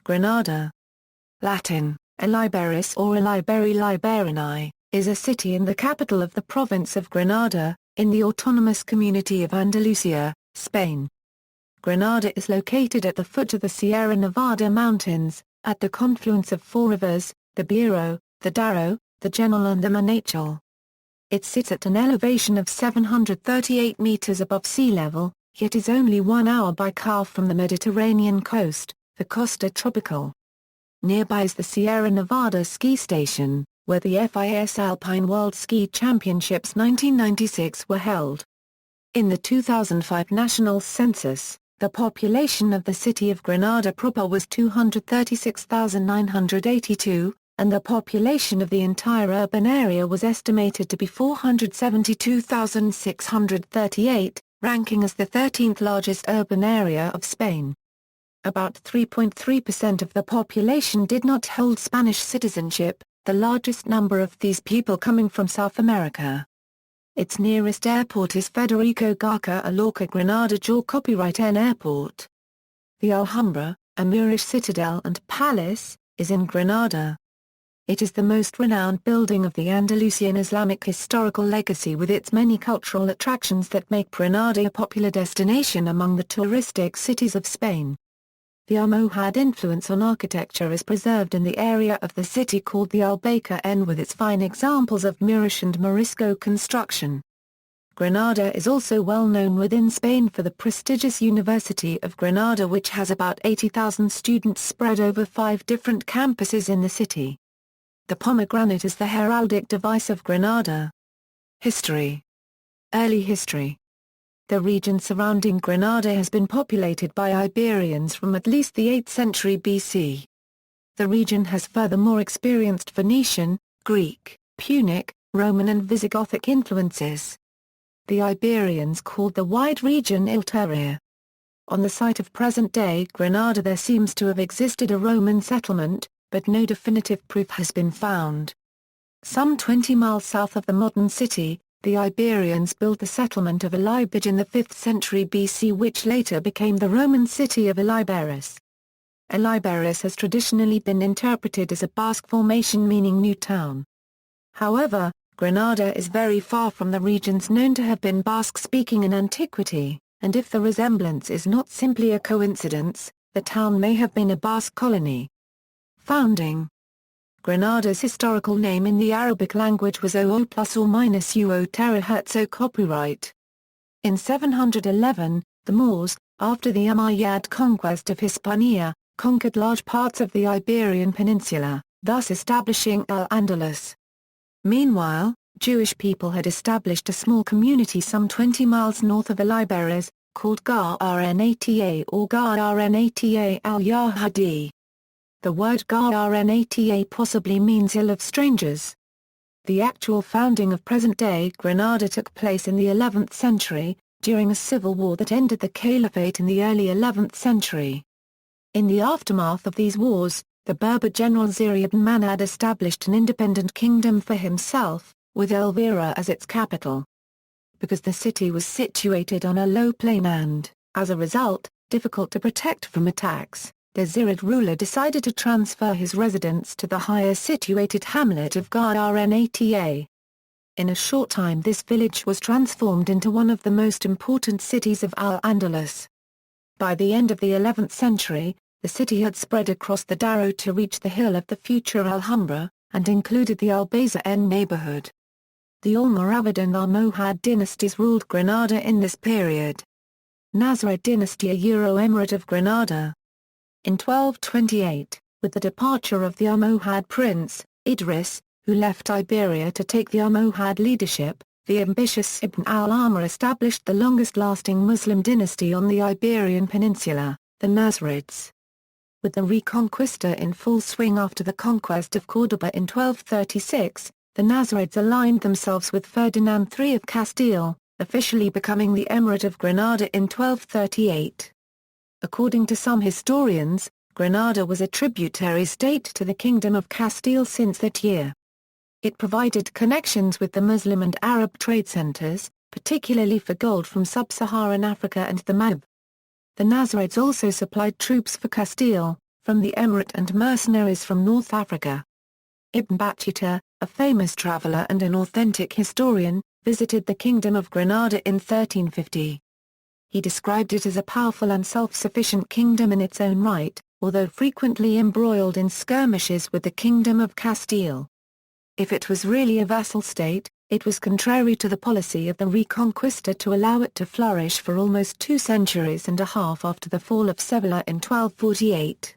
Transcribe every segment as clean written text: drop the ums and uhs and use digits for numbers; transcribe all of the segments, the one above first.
Granada. Latin, Illiberis or Illiberi Liberini, is a city in the capital of the province of Granada, in the autonomous community of Andalusia, Spain. Granada is located at the foot of the Sierra Nevada mountains, at the confluence of four rivers, the Beiro, the Darro, the Genil and the Monachil. It sits at an elevation of 738 meters above sea level, yet is only 1 hour by car from the Mediterranean coast, the Costa Tropical. Nearby is the Sierra Nevada ski station, where the FIS Alpine World Ski Championships 1996 were held. In the 2005 national census, the population of the city of Granada proper was 236,982, and the population of the entire urban area was estimated to be 472,638, ranking as the 13th largest urban area of Spain. About 3.3% of the population did not hold Spanish citizenship, the largest number of these people coming from South America. Its nearest airport is Federico García Lorca Granada-Jaén Copyright N Airport. The Alhambra, a Moorish citadel and palace, is in Granada. It is the most renowned building of the Andalusian Islamic historical legacy, with its many cultural attractions that make Granada a popular destination among the touristic cities of Spain. The Almohad influence on architecture is preserved in the area of the city called the Albayca with its fine examples of Moorish and Morisco construction. Granada is also well known within Spain for the prestigious University of Granada, which has about 80,000 students spread over 5 different campuses in the city. The pomegranate is the heraldic device of Granada. History. Early history. The region surrounding Granada has been populated by Iberians from at least the 8th century BC. The region has furthermore experienced Phoenician, Greek, Punic, Roman and Visigothic influences. The Iberians called the wide region Illyberia. On the site of present-day Granada there seems to have existed a Roman settlement, but no definitive proof has been found. Some 20 miles south of the modern city, the Iberians built the settlement of Elibyrge in the 5th century BC, which later became the Roman city of Illiberis. Illiberis has traditionally been interpreted as a Basque formation meaning new town. However, Granada is very far from the regions known to have been Basque-speaking in antiquity, and if the resemblance is not simply a coincidence, the town may have been a Basque colony. Founding. Granada's historical name in the Arabic language was Oo ± Uo Teraherzo copyright. In 711, the Moors, after the Umayyad conquest of Hispania, conquered large parts of the Iberian Peninsula, thus establishing Al-Andalus. Meanwhile, Jewish people had established a small community some 20 miles north of Illiberis, called Gharnaṭah or Gharnaṭah al-Yahudi. The word Gharnaṭah possibly means Hill of Strangers. The actual founding of present-day Granada took place in the 11th century, during a civil war that ended the caliphate in the early 11th century. In the aftermath of these wars, the Berber general Ziyad ibn Manad established an independent kingdom for himself, with Elvira as its capital. Because the city was situated on a low plain and, as a result, difficult to protect from attacks, the Ziyad ruler decided to transfer his residence to the higher situated hamlet of Gharnaṭah. In a short time this village was transformed into one of the most important cities of Al-Andalus. By the end of the 11th century, the city had spread across the Darro to reach the hill of the future Alhambra, and included the Albayca neighborhood. The Almoravid and Almohad dynasties ruled Granada in this period. Nasrid dynasty, a Euro-emirate of Granada. In 1228, with the departure of the Almohad prince, Idris, who left Iberia to take the Almohad leadership, the ambitious Ibn al-Ahmar established the longest-lasting Muslim dynasty on the Iberian Peninsula, the Nasrids. With the Reconquista in full swing after the conquest of Córdoba in 1236, the Nasrids aligned themselves with Ferdinand III of Castile, officially becoming the Emirate of Granada in 1238. According to some historians, Granada was a tributary state to the Kingdom of Castile since that year. It provided connections with the Muslim and Arab trade centers, particularly for gold from sub-Saharan Africa and the Maghreb. The Nasrids also supplied troops for Castile, from the emirate and mercenaries from North Africa. Ibn Battuta, a famous traveller and an authentic historian, visited the Kingdom of Granada in 1350. He described it as a powerful and self-sufficient kingdom in its own right, although frequently embroiled in skirmishes with the Kingdom of Castile. If it was really a vassal state, it was contrary to the policy of the Reconquista to allow it to flourish for almost 2 centuries and a half after the fall of Sevilla in 1248.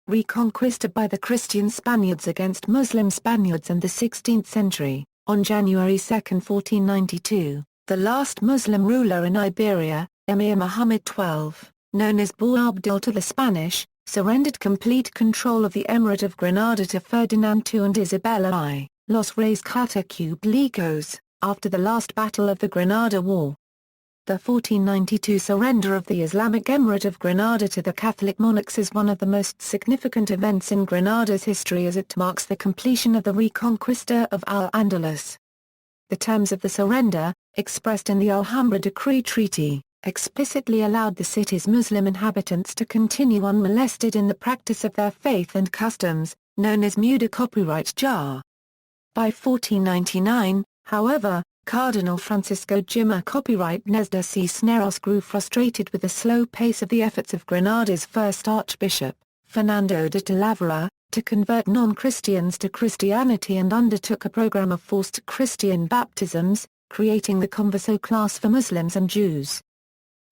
Reconquista by the Christian Spaniards against Muslim Spaniards in the 16th century. On January 2, 1492, the last Muslim ruler in Iberia, Emir Muhammad XII, known as Boabdil to the Spanish, surrendered complete control of the Emirate of Granada to Ferdinand II and Isabella I, Los Reyes Católicos, after the last battle of the Granada War. The 1492 surrender of the Islamic Emirate of Granada to the Catholic monarchs is one of the most significant events in Granada's history as it marks the completion of the Reconquista of Al-Andalus. The terms of the surrender, expressed in the Alhambra Decree Treaty, explicitly allowed the city's Muslim inhabitants to continue unmolested in the practice of their faith and customs, known as Muda Copyright Jar. By 1499, however, Cardinal Francisco Jimá Copyright Nesda Cisneros grew frustrated with the slow pace of the efforts of Granada's first Archbishop, Fernando de Talavera, to convert non-Christians to Christianity and undertook a program of forced Christian baptisms, creating the converso class for Muslims and Jews.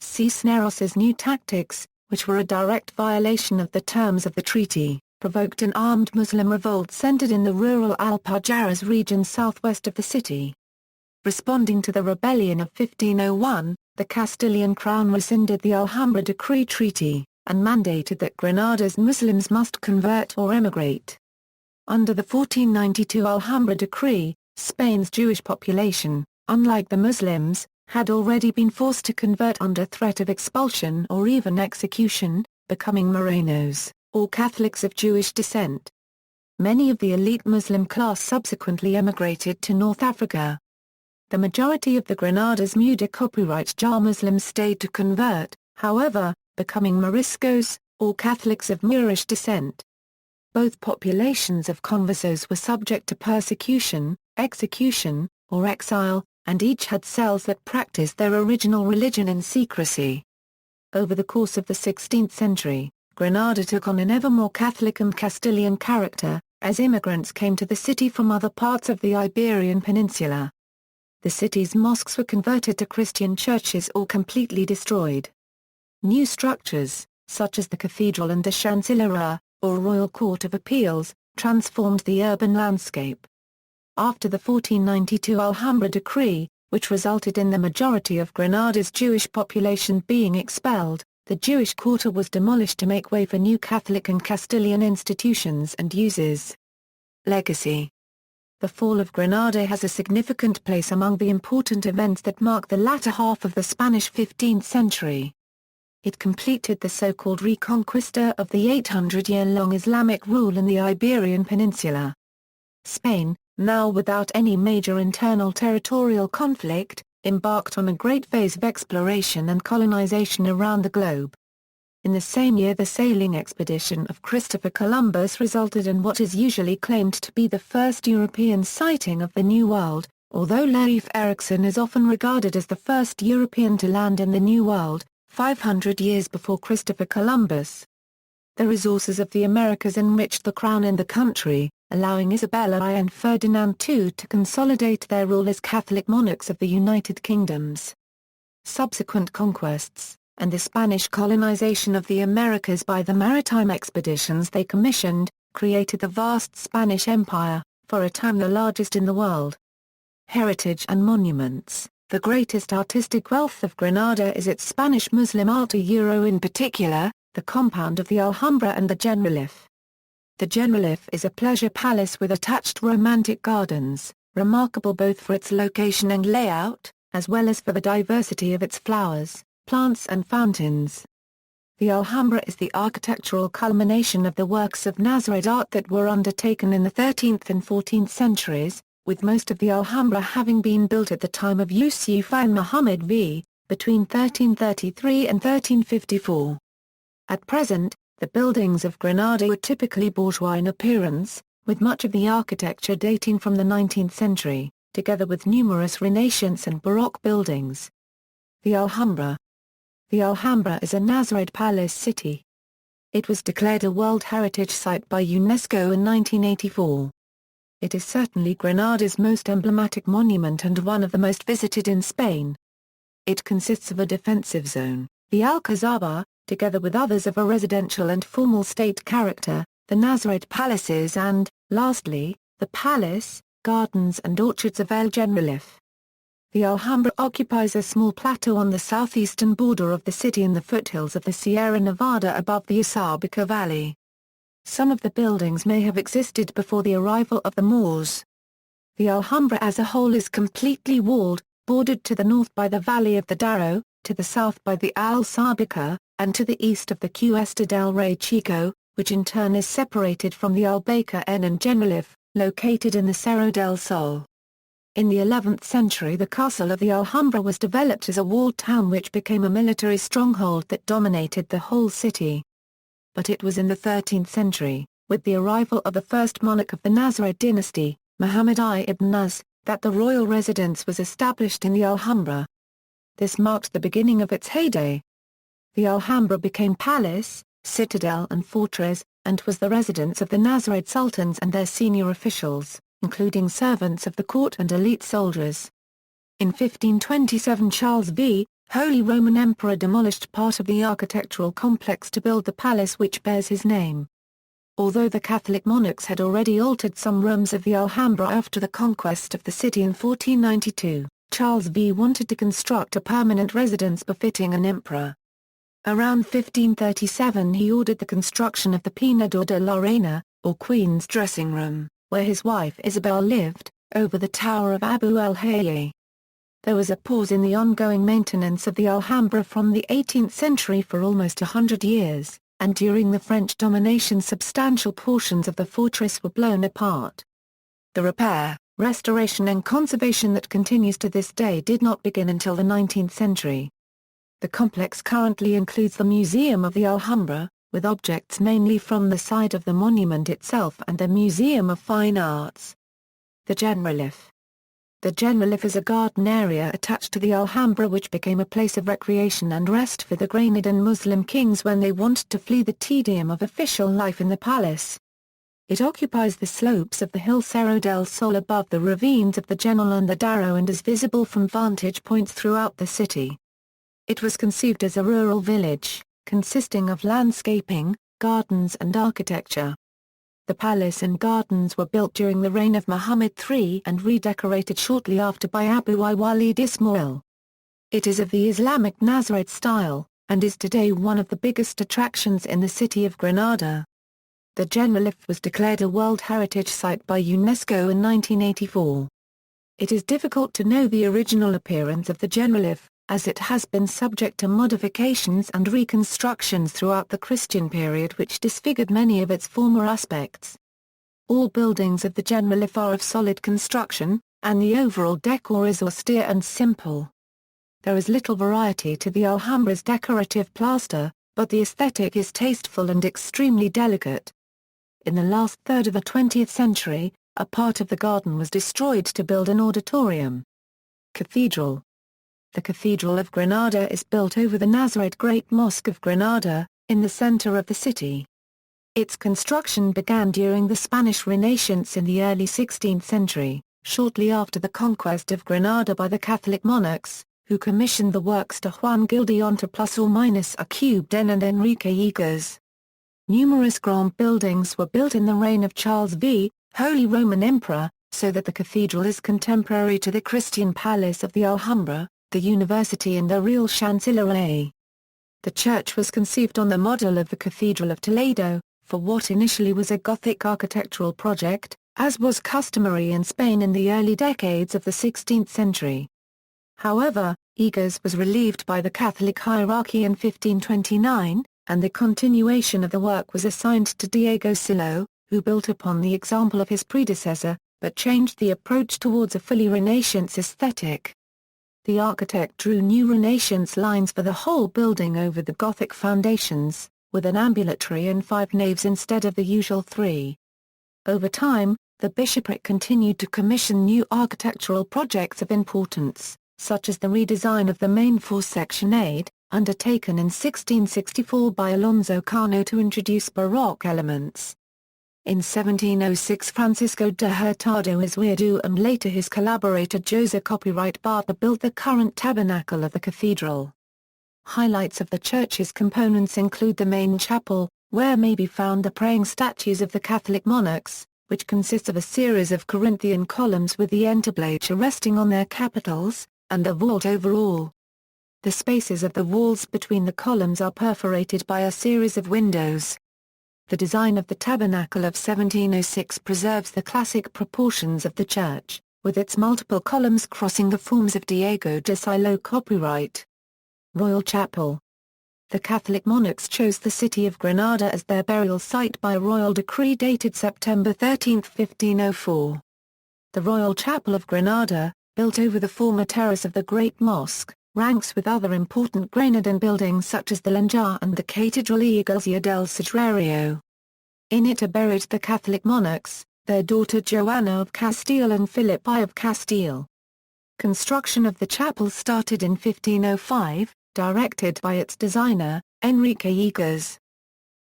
Cisneros's new tactics, which were a direct violation of the terms of the treaty, provoked an armed Muslim revolt centered in the rural Alpujarras region southwest of the city. Responding to the rebellion of 1501, the Castilian crown rescinded the Alhambra Decree Treaty, and mandated that Granada's Muslims must convert or emigrate. Under the 1492 Alhambra Decree, Spain's Jewish population, unlike the Muslims, had already been forced to convert under threat of expulsion or even execution, becoming Morenos, or Catholics of Jewish descent. Many of the elite Muslim class subsequently emigrated to North Africa. The majority of the Granada's Muda Copyright Jar Muslims stayed to convert, however, becoming Moriscos, or Catholics of Moorish descent. Both populations of conversos were subject to persecution, execution, or exile, and each had cells that practiced their original religion in secrecy. Over the course of the 16th century, Granada took on an ever more Catholic and Castilian character, as immigrants came to the city from other parts of the Iberian Peninsula. The city's mosques were converted to Christian churches or completely destroyed. New structures, such as the cathedral and the Chancelleria, or Royal Court of Appeals, transformed the urban landscape. After the 1492 Alhambra Decree, which resulted in the majority of Granada's Jewish population being expelled, the Jewish quarter was demolished to make way for new Catholic and Castilian institutions and uses. Legacy. The fall of Granada has a significant place among the important events that mark the latter half of the Spanish 15th century. It completed the so-called Reconquista of the 800-year-long Islamic rule in the Iberian Peninsula. Spain, now without any major internal territorial conflict, embarked on a great phase of exploration and colonization around the globe. In the same year the sailing expedition of Christopher Columbus resulted in what is usually claimed to be the first European sighting of the New World, although Leif Erikson is often regarded as the first European to land in the New World, 500 years before Christopher Columbus. The resources of the Americas enriched the crown and the country, allowing Isabella I and Ferdinand II to consolidate their rule as Catholic monarchs of the United Kingdoms. Subsequent conquests, and the Spanish colonization of the Americas by the maritime expeditions they commissioned, created the vast Spanish Empire, for a time the largest in the world. Heritage and monuments. The greatest artistic wealth of Granada is its Spanish Muslim art, in particular, the compound of the Alhambra and the Generalife. The Generalife is a pleasure palace with attached romantic gardens, remarkable both for its location and layout, as well as for the diversity of its flowers, plants and fountains. The Alhambra is the architectural culmination of the works of Nasrid art that were undertaken in the 13th and 14th centuries, with most of the Alhambra having been built at the time of Yusuf and Muhammad V, between 1333 and 1354. At present, The buildings of Granada were typically bourgeois in appearance, with much of the architecture dating from the 19th century, together with numerous Renaissance and Baroque buildings. The Alhambra. The Alhambra is a Nazarite palace city. It was declared a World Heritage Site by UNESCO in 1984. It is certainly Granada's most emblematic monument and one of the most visited in Spain. It consists of a defensive zone, the Alcazaba, together with others of a residential and formal state character, the Nazarite palaces and, lastly, the palace, gardens and orchards of El Genil. The Alhambra occupies a small plateau on the southeastern border of the city in the foothills of the Sierra Nevada above the Asabica Valley. Some of the buildings may have existed before the arrival of the Moors. The Alhambra as a whole is completely walled, bordered to the north by the valley of the Darro, to the south by the Al-Sabica, and to the east of the Cuesta del Rey Chico, which in turn is separated from the Albaicín and Genil, located in the Cerro del Sol. In the 11th century the castle of the Alhambra was developed as a walled town which became a military stronghold that dominated the whole city. But it was in the 13th century, with the arrival of the first monarch of the Nasrid dynasty, Muhammad ibn Nus, that the royal residence was established in the Alhambra. This marked the beginning of its heyday. The Alhambra became palace, citadel and fortress, and was the residence of the Nasrid sultans and their senior officials, including servants of the court and elite soldiers. In 1527 Charles V, Holy Roman Emperor, demolished part of the architectural complex to build the palace which bears his name. Although the Catholic monarchs had already altered some rooms of the Alhambra after the conquest of the city in 1492, Charles V wanted to construct a permanent residence befitting an emperor. Around 1537 he ordered the construction of the Peinado de la Reina, or Queen's dressing room, where his wife Isabel lived, over the Tower of Abu el-Hayy. There was a pause in the ongoing maintenance of the Alhambra from the 18th century for almost 100 years, and during the French domination substantial portions of the fortress were blown apart. The repair, restoration and conservation that continues to this day did not begin until the 19th century. The complex currently includes the Museum of the Alhambra, with objects mainly from the side of the monument itself, and the Museum of Fine Arts. The Genil. The Genil is a garden area attached to the Alhambra which became a place of recreation and rest for the Granadan Muslim kings when they wanted to flee the tedium of official life in the palace. It occupies the slopes of the hill Cerro del Sol above the ravines of the Genil and the Darro and is visible from vantage points throughout the city. It was conceived as a rural village, consisting of landscaping, gardens and architecture. The palace and gardens were built during the reign of Muhammad III and redecorated shortly after by Abu Walid Ismail. It is of the Islamic Nazarite style, and is today one of the biggest attractions in the city of Granada. The Genil was declared a World Heritage Site by UNESCO in 1984. It is difficult to know the original appearance of the Genil, as it has been subject to modifications and reconstructions throughout the Christian period which disfigured many of its former aspects. All buildings of the Genil are of solid construction, and the overall decor is austere and simple. There is little variety to the Alhambra's decorative plaster, but the aesthetic is tasteful and extremely delicate. In the last third of the 20th century, a part of the garden was destroyed to build an auditorium. Cathedral. The Cathedral of Granada is built over the Nazarite Great Mosque of Granada, in the center of the city. Its construction began during the Spanish Renaissance in the early 16th century, shortly after the conquest of Granada by the Catholic monarchs, who commissioned the works to Juan Gildeon to ±A3 and Enrique Egas. Numerous grand buildings were built in the reign of Charles V, Holy Roman Emperor, so that the cathedral is contemporary to the Christian palace of the Alhambra, the university and the real Chancellerie. The church was conceived on the model of the Cathedral of Toledo, for what initially was a Gothic architectural project, as was customary in Spain in the early decades of the 16th century. However, Egas was relieved by the Catholic hierarchy in 1529, and the continuation of the work was assigned to Diego Silo, who built upon the example of his predecessor, but changed the approach towards a fully Renaissance aesthetic. The architect drew new Renaissance lines for the whole building over the Gothic foundations, with an ambulatory and 5 naves instead of the usual 3. Over time, the bishopric continued to commission new architectural projects of importance, such as the redesign of the main four-section nave, undertaken in 1664 by Alonso Cano to introduce Baroque elements. In 1706 Francisco de Hurtado Izquierdo and later his collaborator José Copyright Barta built the current tabernacle of the cathedral. Highlights of the church's components include the main chapel, where may be found the praying statues of the Catholic monarchs, which consists of a series of Corinthian columns with the entablature resting on their capitals, and a vault over all. The spaces of the walls between the columns are perforated by a series of windows. The design of the tabernacle of 1706 preserves the classic proportions of the church, with its multiple columns crossing the forms of Diego de Silo copyright. Royal Chapel. The Catholic monarchs chose the city of Granada as their burial site by royal decree dated September 13, 1504. The Royal Chapel of Granada, built over the former terrace of the Great Mosque, ranks with other important Granadan buildings such as the Lanjar and the Catedral Iglesia del Sagrario. In it are buried the Catholic monarchs, their daughter Joanna of Castile and Philip I of Castile. Construction of the chapel started in 1505, directed by its designer, Enrique Egas.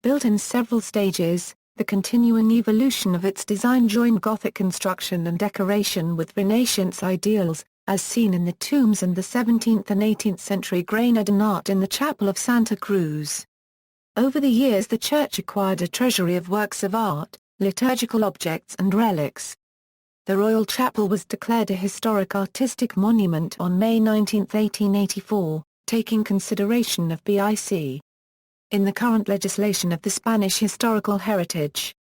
Built in several stages, the continuing evolution of its design joined Gothic construction and decoration with Renaissance ideals, as seen in the tombs and the 17th and 18th century Granadan art in the Chapel of Santa Cruz. Over the years the church acquired a treasury of works of art, liturgical objects and relics. The Royal Chapel was declared a historic artistic monument on May 19, 1884, taking consideration of BIC. In the current legislation of the Spanish historical heritage.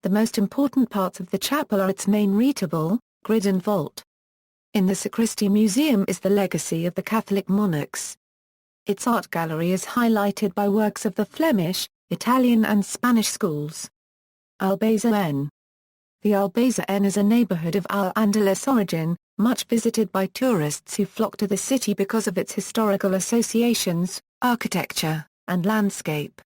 The most important parts of the chapel are its main retabule, grid and vault. In the Sacristy Museum is the legacy of the Catholic monarchs. Its art gallery is highlighted by works of the Flemish, Italian and Spanish schools. Albazaén. The Albazaén is a neighborhood of Al-Andalus origin, much visited by tourists who flock to the city because of its historical associations, architecture, and landscape.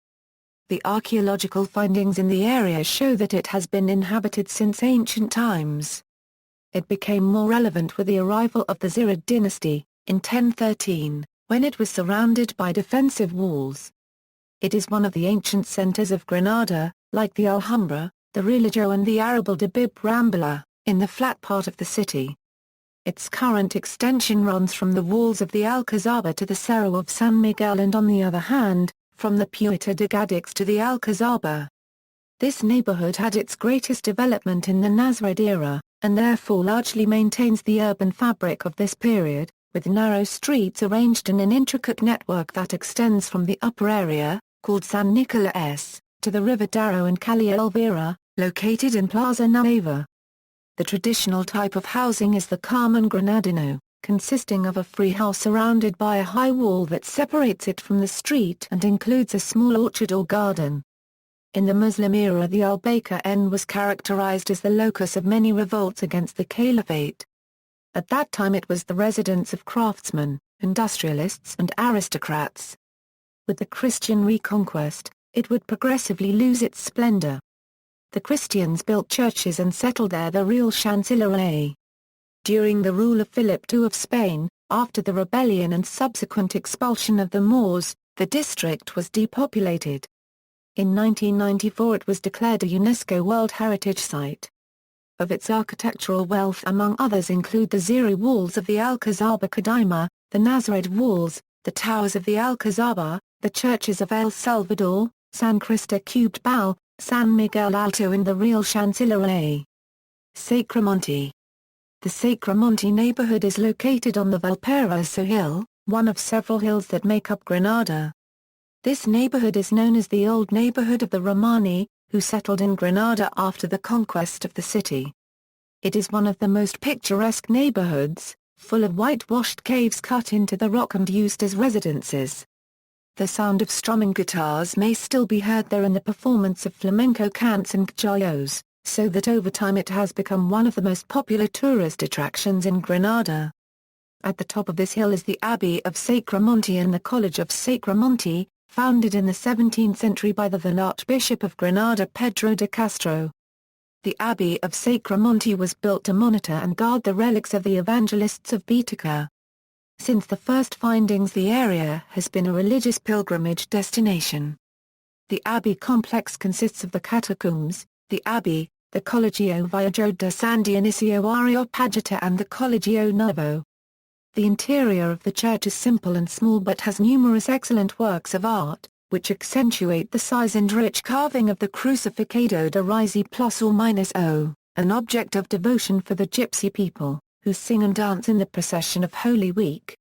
The archaeological findings in the area show that it has been inhabited since ancient times. It became more relevant with the arrival of the Zirid dynasty, in 1013, when it was surrounded by defensive walls. It is one of the ancient centers of Granada, like the Alhambra, the Religio and the Arrabal de Bib Rambla, in the flat part of the city. Its current extension runs from the walls of the Alcazaba to the Cerro of San Miguel and on the other hand, from the Puerta de Gadix to the Alcazaba. This neighborhood had its greatest development in the Nasrid era, and therefore largely maintains the urban fabric of this period, with narrow streets arranged in an intricate network that extends from the upper area, called San Nicolas, to the river Darro and Calle Elvira, located in Plaza Nueva. The traditional type of housing is the Carmen Granadino, consisting of a free house surrounded by a high wall that separates it from the street and includes a small orchard or garden. In the Muslim era the Albazaén was characterized as the locus of many revolts against the caliphate. At that time it was the residence of craftsmen, industrialists and aristocrats. With the Christian reconquest, it would progressively lose its splendor. The Christians built churches and settled there the real chancillery. During the rule of Philip II of Spain, after the rebellion and subsequent expulsion of the Moors, the district was depopulated. In 1994 it was declared a UNESCO World Heritage Site. Of its architectural wealth among others include the Ziri walls of the Alcazaba Qadima, the Nasrid walls, the towers of the Alcazaba, the churches of El Salvador, San Cristobal, San Miguel Alto and the Real Chancillery. Sacramonte. The Sacramonte neighborhood is located on the Valparaiso Hill, one of several hills that make up Granada. This neighborhood is known as the Old Neighborhood of the Romani, who settled in Granada after the conquest of the city. It is one of the most picturesque neighborhoods, full of whitewashed caves cut into the rock and used as residences. The sound of strumming guitars may still be heard there in the performance of flamenco cants and gayos, so that over time it has become one of the most popular tourist attractions in Granada. At the top of this hill is the Abbey of Sacramonte and the College of Sacramonte, founded in the 17th century by the then Archbishop of Granada Pedro de Castro. The Abbey of Sacramonte was built to monitor and guard the relics of the evangelists of Baetica. Since the first findings, the area has been a religious pilgrimage destination. The Abbey complex consists of the catacombs, the Abbey, the Collegio Viejo de San Dionisio Areopagita and the Collegio Nuevo. The interior of the church is simple and small but has numerous excellent works of art, which accentuate the size and rich carving of the Crucificado de Risi ±O, an object of devotion for the Gypsy people, who sing and dance in the procession of Holy Week.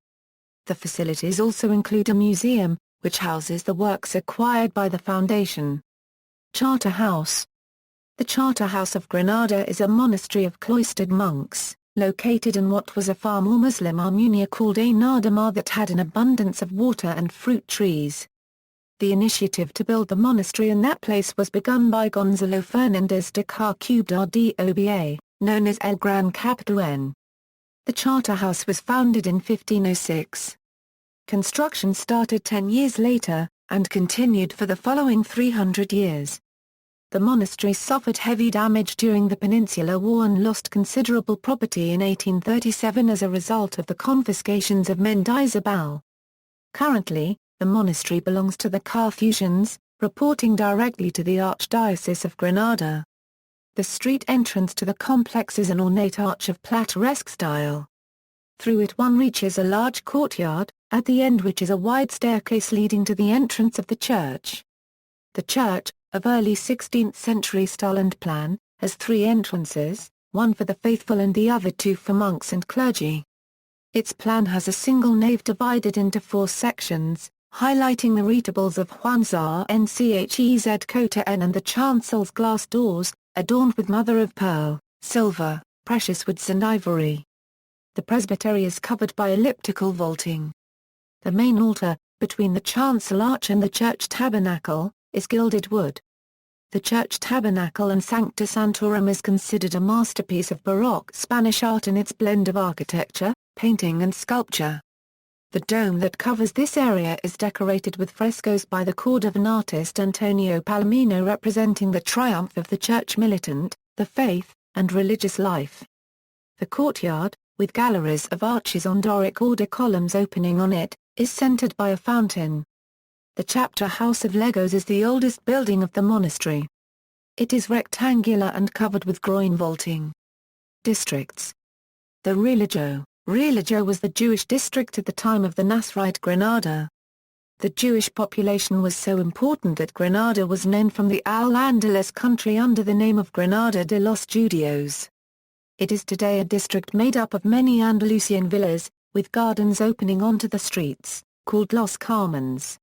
The facilities also include a museum, which houses the works acquired by the foundation. Charter House. The Charter House of Granada is a monastery of cloistered monks, located in what was a far more Muslim Almunia called ɡρaʻnaða that had an abundance of water and fruit trees. The initiative to build the monastery in that place was begun by Gonzalo Fernández de Córdoba, known as El Gran Capitán. The Charter House was founded in 1506. Construction started 10 years later, and continued for the following 300 years. The monastery suffered heavy damage during the Peninsular War and lost considerable property in 1837 as a result of the confiscations of Mendizábal. Currently, the monastery belongs to the Carthusians, reporting directly to the Archdiocese of Granada. The street entrance to the complex is an ornate arch of plateresque style. Through it one reaches a large courtyard, at the end which is a wide staircase leading to the entrance of the church. The church, of early 16th century style and plan, has 3 entrances, one for the faithful and the other 2 for monks and clergy. Its plan has a single nave divided into 4 sections, highlighting the reatables of Juanza Nchez Cota N and the chancel's glass doors, adorned with mother-of-pearl, silver, precious woods and ivory. The presbytery is covered by elliptical vaulting. The main altar, between the chancel arch and the church tabernacle, is gilded wood. The church tabernacle and Sancta Sanctorum is considered a masterpiece of Baroque Spanish art in its blend of architecture, painting and sculpture. The dome that covers this area is decorated with frescoes by the Cordovan artist Antonio Palomino representing the triumph of the church militant, the faith, and religious life. The courtyard, with galleries of arches on Doric order columns opening on it, is centered by a fountain. The chapter house of Legos is the oldest building of the monastery. It is rectangular and covered with groin vaulting. Districts. The Religio was the Jewish district at the time of the Nasrite Granada. The Jewish population was so important that Granada was known from the Al-Andalus country under the name of Granada de los Judios. It is today a district made up of many Andalusian villas, with gardens opening onto the streets, called Los Carmens.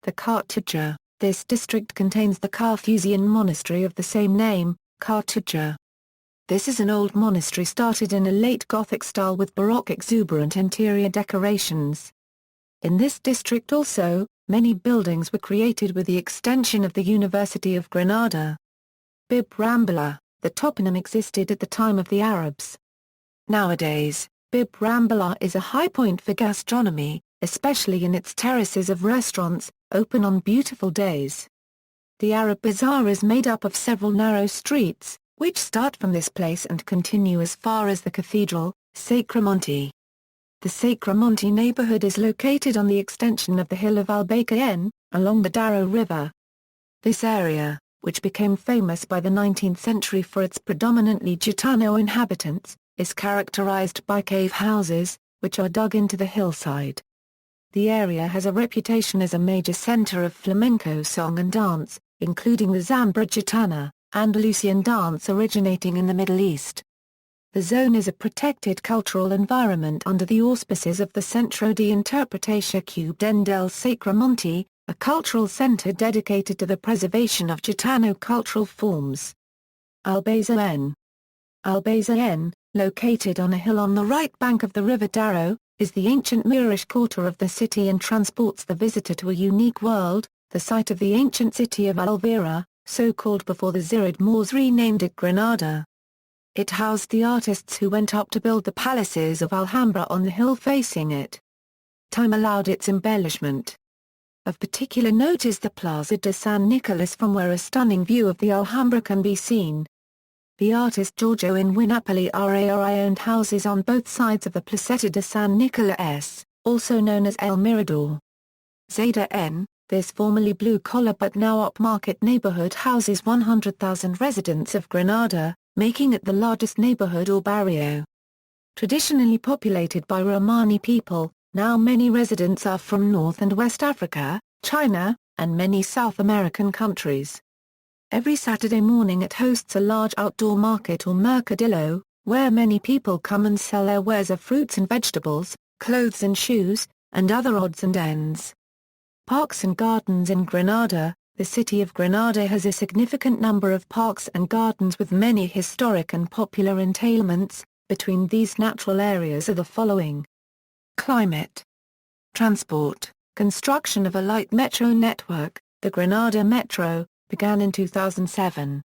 The Cartuja. This district contains the Carthusian monastery of the same name, Cartuja. This is an old monastery started in a late Gothic style with Baroque exuberant interior decorations. In this district also, many buildings were created with the extension of the University of Granada. Bib Rambla, the toponym existed at the time of the Arabs. Nowadays, Bib Rambla is a high point for gastronomy, especially in its terraces of restaurants, open on beautiful days. The Arab Bazaar is made up of several narrow streets, which start from this place and continue as far as the cathedral, Sacramonte. The Sacramonte neighborhood is located on the extension of the hill of Albaicén, along the Darro River. This area, which became famous by the 19th century for its predominantly Gitano inhabitants, is characterized by cave houses, which are dug into the hillside. The area has a reputation as a major center of flamenco song and dance, including the Zambra Gitana, Andalusian dance originating in the Middle East. The zone is a protected cultural environment under the auspices of the Centro de Interpretación Cubana del Sacramonte, a cultural center dedicated to the preservation of Gitano cultural forms. Albaicén. Albaicén, located on a hill on the right bank of the river Darro, is the ancient Moorish quarter of the city and transports the visitor to a unique world, the site of the ancient city of Elvira, so called before the Zirid Moors renamed it Granada. It housed the artists who went up to build the palaces of Alhambra on the hill facing it. Time allowed its embellishment. Of particular note is the Plaza de San Nicolas, from where a stunning view of the Alhambra can be seen. The artist Giorgio Inguinapoli Rari owned houses on both sides of the Placeta de San Nicolas, also known as El Mirador. Zeta N, this formerly blue-collar but now upmarket neighborhood houses 100,000 residents of Granada, making it the largest neighborhood or barrio. Traditionally populated by Romani people, now many residents are from North and West Africa, China, and many South American countries. Every Saturday morning it hosts a large outdoor market or mercadillo, where many people come and sell their wares of fruits and vegetables, clothes and shoes, and other odds and ends. Parks and gardens in Granada. The city of Granada has a significant number of parks and gardens with many historic and popular entailments. Between these natural areas are the following. Climate. Transport. Construction of a light metro network, the Granada Metro, began in 2007.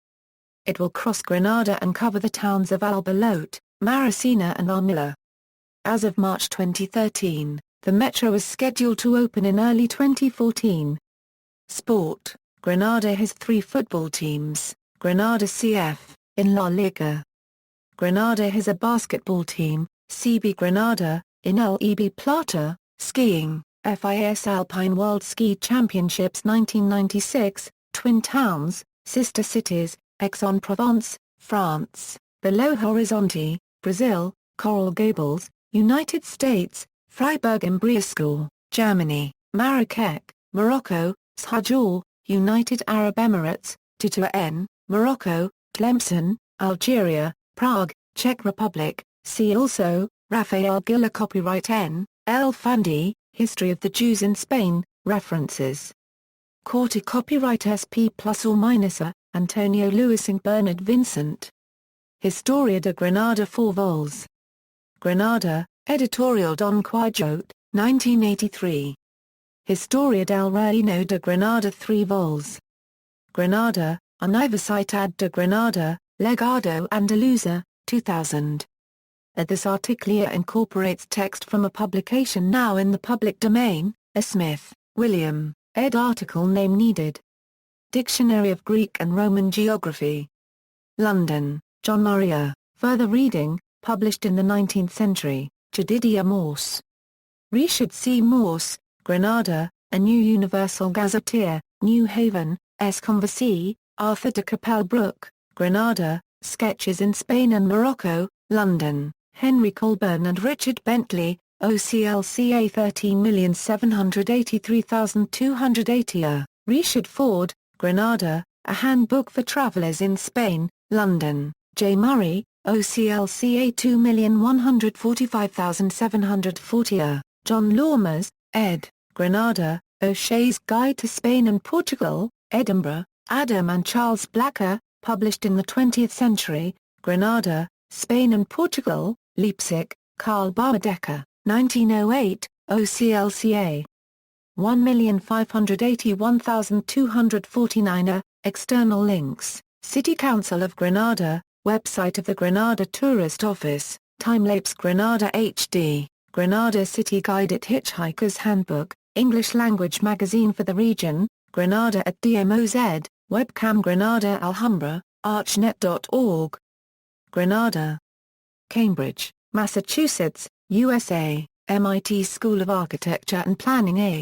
It will cross Granada and cover the towns of Albalate, Maracena and Armilla. As of March 2013, the metro is scheduled to open in early 2014. Sport. Granada has 3 football teams, Granada CF, in La Liga. Granada has a basketball team, CB Granada, in LEB Plata. Skiing, FIS Alpine World Ski Championships 1996, Twin Towns, Sister Cities, Aix-en-Provence, France, Belo Horizonte, Brazil, Coral Gables, United States, Freiburg im Breisgau, Germany, Marrakech, Morocco, Sharjah, United Arab Emirates, Tataouine, Morocco, Tlemcen, Algeria, Prague, Czech Republic. See also, Rafael Gila Copyright N. El Fandi, History of the Jews in Spain, References. Corte Copyright SP ± Antonio Luis and Bernard Vincent. Historia de Granada 4 vols. Granada, Editorial Don Quijote, 1983. Historia del Reino de Granada 3 vols. Granada, Universidad de Granada, Legado Andaluza, 2000. This article incorporates text from a publication now in the public domain, a Smith, William, ed. Article name needed. Dictionary of Greek and Roman Geography. London, John Murray. Further reading, published in the 19th century, Jedidiah Morse. Richard C. Morse, Granada, A New Universal Gazetteer, New Haven, S. Conversy, Arthur de Capel Brooke, Granada, Sketches in Spain and Morocco, London, Henry Colburn and Richard Bentley, OCLCA 13783280. Richard Ford, Granada, A Handbook for Travellers in Spain, London, J. Murray, OCLCA 2145740. John Laumers, ed., Granada, O'Shea's Guide to Spain and Portugal, Edinburgh, Adam and Charles Blacker, published in the 20th century, Granada, Spain and Portugal, Leipzig, Karl Bauerdecker, 1908, OCLCA. 1581249. External links, City Council of Granada, website of the Granada Tourist Office, Timelapse Granada HD, Granada City Guide at Hitchhiker's Handbook, English language magazine for the region, Granada at DMOZ, webcam Granada Alhambra, archnet.org. Granada. Cambridge, Massachusetts, USA, MIT School of Architecture and Planning A.